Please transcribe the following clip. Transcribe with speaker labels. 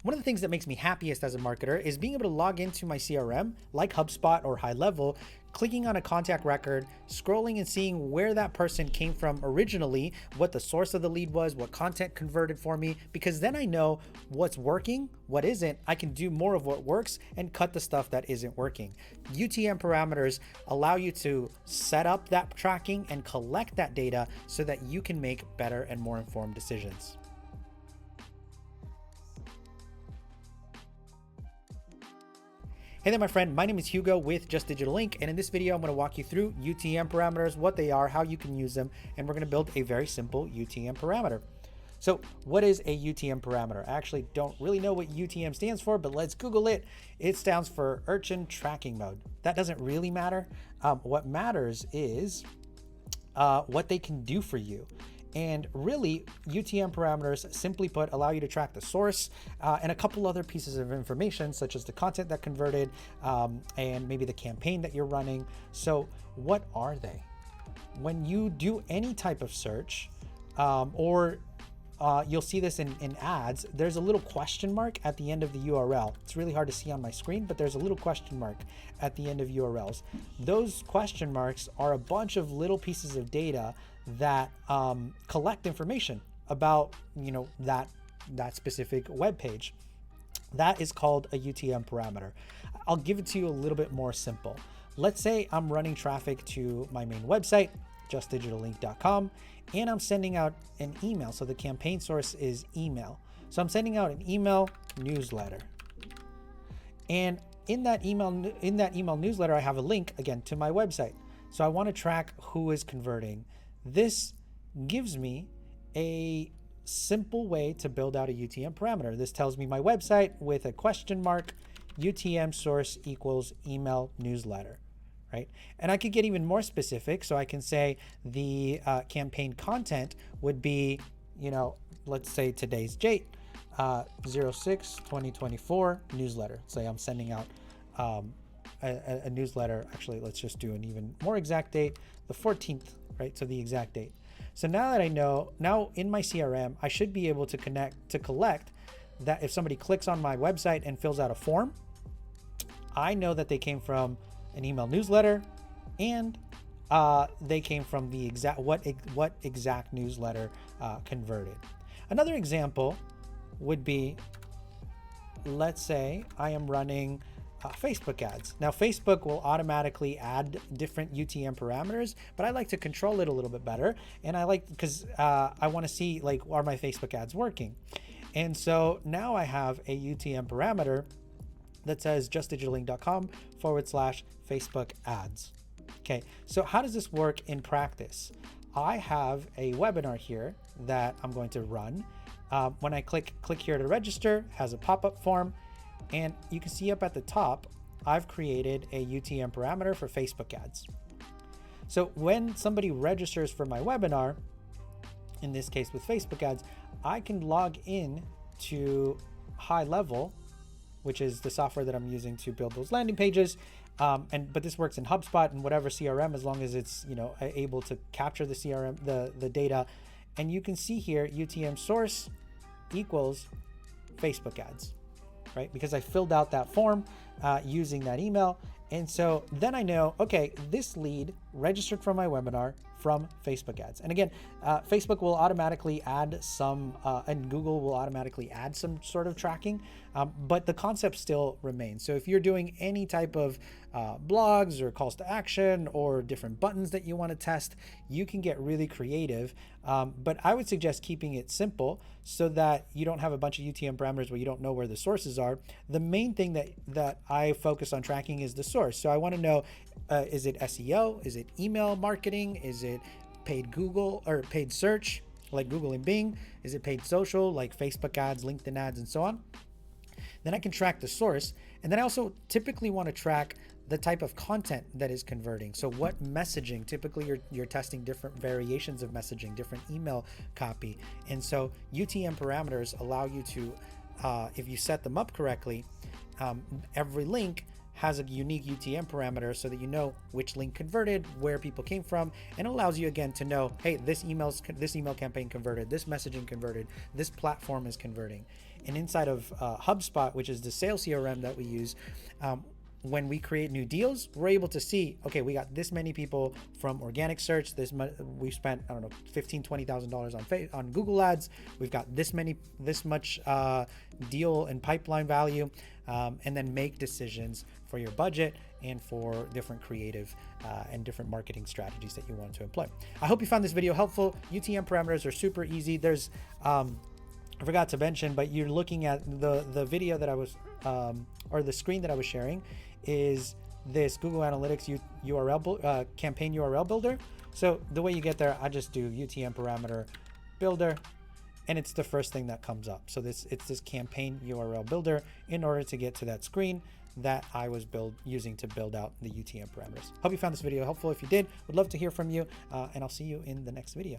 Speaker 1: One of the things that makes me happiest as a marketer is being able to log into my CRM like HubSpot or High Level, clicking on a contact record, scrolling and seeing where that person came from originally, what the source of the lead was, what content converted for me, because then I know what's working, what isn't. I can do more of what works and cut the stuff that isn't working. UTM parameters allow you to set up that tracking and collect that data so that you can make better and more informed decisions. Hey there, my friend. My name is Hugo with Just Digital Inc. And in this video, I'm going to walk you through UTM parameters, what they are, how you can use them, and we're going to build a very simple UTM parameter. So what is a UTM parameter? I actually don't really know what UTM stands for, but let's Google it. It stands for Urchin Tracking Mode. That doesn't really matter. What matters is what they can do for you. And really, UTM parameters, simply put, allow you to track the source and a couple other pieces of information, such as the content that converted and maybe the campaign that you're running. So what are they? When you do any type of search, or you'll see this in ads, there's a little question mark at the end of the URL. It's really hard to see on my screen, but there's a little question mark at the end of URLs. Those question marks are a bunch of little pieces of data that collect information about that specific web page. That is called a UTM parameter. I'll give it to you a little bit more simple. Let's say I'm running traffic to my main website, justdigitallink.com, and I'm sending out an email. So the campaign source is email. So I'm sending out an email newsletter. And in that email newsletter, I have a link again to my website. So I want to track who is converting. This gives me a simple way to build out a UTM parameter. This tells me my website with a question mark, UTM source equals email newsletter, right? And I could get even more specific. So I can say the campaign content would be, let's say today's date, 06/2024 newsletter. Say I'm sending out a newsletter. Actually, let's just do an even more exact date, the 14th, right? So the exact date. So now that I know, now in my CRM, I should be able to collect that if somebody clicks on my website and fills out a form, I know that they came from an email newsletter and they came from the what exact newsletter converted. Another example would be, let's say I am running Facebook ads. Now, Facebook will automatically add different UTM parameters, but I like to control it a little bit better. And I like, because I want to see, like, are my Facebook ads working? And so now I have a UTM parameter that says justdigitallink.com/Facebook ads. Okay, so how does this work in practice? I have a webinar here that I'm going to run. When I click here to register, has a pop-up form. And you can see up at the top, I've created a UTM parameter for Facebook ads. So when somebody registers for my webinar, in this case with Facebook ads, I can log in to High Level, which is the software that I'm using to build those landing pages. But this works in HubSpot and whatever CRM, as long as it's able to capture the CRM, the data. And you can see here UTM source equals Facebook ads. Right? Because I filled out that form using that email. And so then I know, okay, this lead registered for my webinar from Facebook ads. And again, Facebook will automatically add some, and Google will automatically add some sort of tracking, but the concept still remains. So if you're doing any type of blogs or calls to action or different buttons that you want to test, you can get really creative. But I would suggest keeping it simple so that you don't have a bunch of UTM parameters where you don't know where the sources are. The main thing that I focus on tracking is the source. So I want to know, is it SEO? Is it email marketing? Is it paid Google or paid search like Google and Bing? Is it paid social like Facebook ads, LinkedIn ads, and so on? Then I can track the source. And then I also typically want to track the type of content that is converting. So what messaging, typically you're testing different variations of messaging, different email copy. And so UTM parameters allow you to, if you set them up correctly, every link has a unique UTM parameter so that you know which link converted, where people came from, and it allows you again to know, hey, this email campaign converted, this messaging converted, this platform is converting. And inside of HubSpot, which is the sales CRM that we use, when we create new deals, we're able to see, okay, we got this many people from organic search. We spent, I don't know, $15,000-$20,000 on Google Ads. We've got this much deal and pipeline value, and then make decisions for your budget and for different creative and different marketing strategies that you want to employ. I hope you found this video helpful. UTM parameters are super easy. There's I forgot to mention, but you're looking at the video that I was, or the screen that I was sharing, is this Google Analytics URL campaign URL builder. So the way you get there, I just do UTM parameter builder, and it's the first thing that comes up. So it's this campaign URL builder in order to get to that screen that I was using to build out the UTM parameters. Hope you found this video helpful. If you did, would love to hear from you, and I'll see you in the next video.